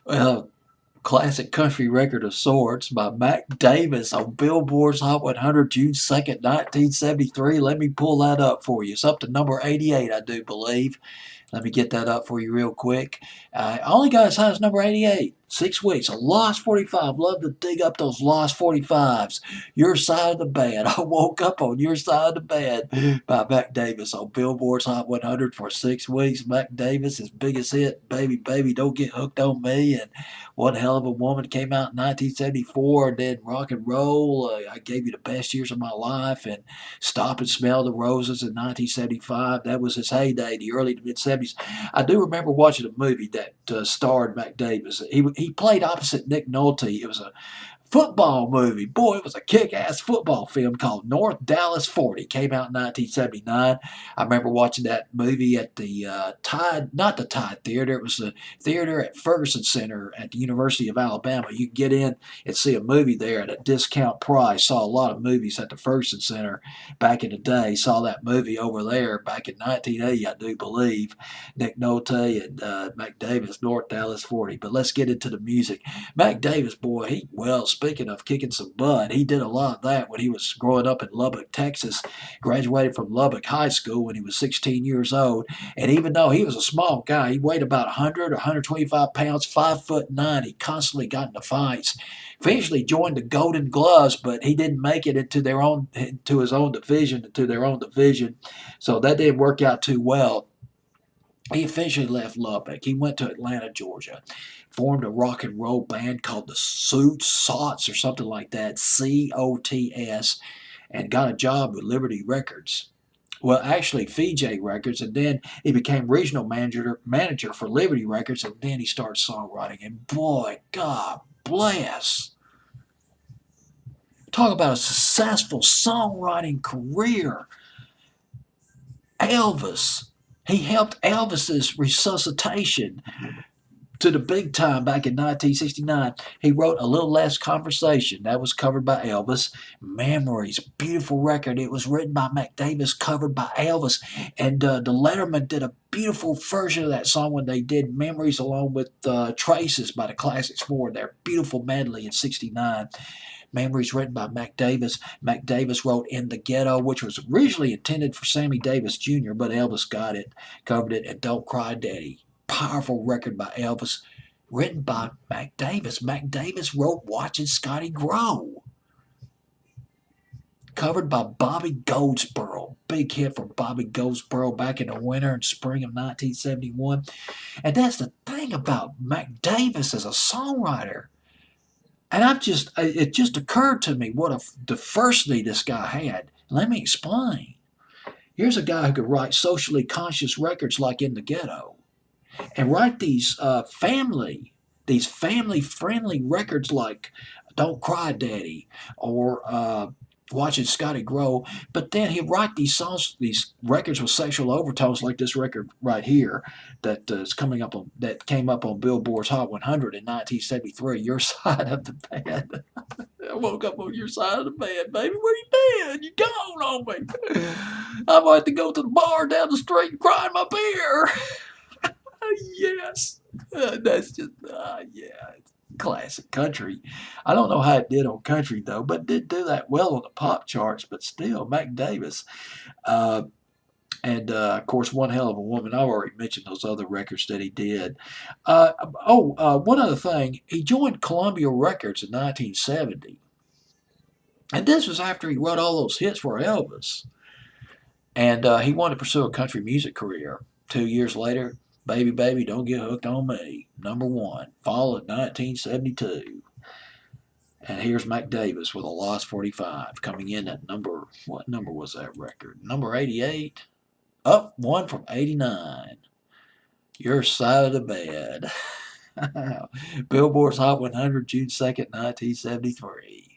Well, classic country record of sorts by Mac Davis on Billboard's Hot 100, June 2nd, 1973. Let me pull that up for you. It's up to number 88, I do believe. Let me get that up for you real quick. I only got as high as number 88. 6 weeks. A Lost 45. Love to dig up those Lost 45s. Your Side of the Bed. I woke up on Your Side of the Bed by Mac Davis on Billboard's Hot 100 for 6 weeks. Mac Davis, his biggest hit, Baby, Baby, Don't Get Hooked on Me. And One Hell of a Woman came out in 1974. And then Rock and Roll, I Gave You the Best Years of My Life. And Stop and Smell the Roses in 1975. That was his heyday, the early to mid 70s. I do remember watching a movie that starred Mac Davis. He played opposite Nick Nolte. It was a football movie. Boy, it was a kick-ass football film called North Dallas 40. Came out in 1979. I remember watching that movie at the Tide, not the Tide Theater. It was the theater at Ferguson Center at the University of Alabama. You could get in and see a movie there at a discount price. Saw a lot of movies at the Ferguson Center back in the day. Saw that movie over there back in 1980, I do believe. Nick Nolte and Mac Davis, North Dallas 40. But let's get into the music. Mac Davis, boy, speaking of kicking some butt, he did a lot of that when he was growing up in Lubbock, Texas. Graduated from Lubbock High School when he was 16 years old. And even though he was a small guy, he weighed about 100 or 125 pounds, 5'9". He constantly got into fights. Eventually joined the Golden Gloves, but he didn't make it into his own division, into their own division. So that didn't work out too well. He eventually left Lubbock. He went to Atlanta, Georgia, formed a rock and roll band called the Sots or something like that, Cots, and got a job with Liberty Records. Well, actually, Fiji Records, and then he became regional manager for Liberty Records, and then he started songwriting. And boy, God bless. Talk about a successful songwriting career. Elvis. He helped Elvis's resuscitation to the big time back in 1969. He wrote A Little Less Conversation. That was covered by Elvis. Memories, beautiful record. It was written by Mac Davis, covered by Elvis. And the Letterman did a beautiful version of that song when they did Memories along with Traces by the Classics 4. Their beautiful medley in 69. Memories written by Mac Davis. Mac Davis wrote In the Ghetto, which was originally intended for Sammy Davis Jr., but Elvis got it, covered it, and Don't Cry Daddy. Powerful record by Elvis, written by Mac Davis. Mac Davis wrote Watching Scotty Grow, covered by Bobby Goldsboro. Big hit for Bobby Goldsboro back in the winter and spring of 1971. And that's the thing about Mac Davis as a songwriter. And it just occurred to me what a diversity this guy had. Let me explain. Here's a guy who could write socially conscious records like In the Ghetto, and write these family friendly records like Don't Cry Daddy or Watching Scotty Grow. But then he'd write these songs, these records with sexual overtones, like this record right here that came up on Billboard's Hot 100 in 1973. Your Side of the Bed. I woke up on your side of the bed, baby. Where you been? You gone on me. I might have to go to the bar down the street and cry in my beer. Yes. That's just, yeah, it's classic country. I don't know how it did on country, though, but it did do that well on the pop charts, but still, Mac Davis. Uh, of course, One Hell of a Woman. I already mentioned those other records that he did. One other thing. He joined Columbia Records in 1970. And this was after he wrote all those hits for Elvis. And he wanted to pursue a country music career. 2 years later, Baby, Baby, Don't Get Hooked on Me, #1, fall of 1972. And here's Mac Davis with A Lost 45 coming in at what number was that record? Number 88? Up one from 89. Your Side of the Bed. Billboard's Hot 100, June 2nd, 1973.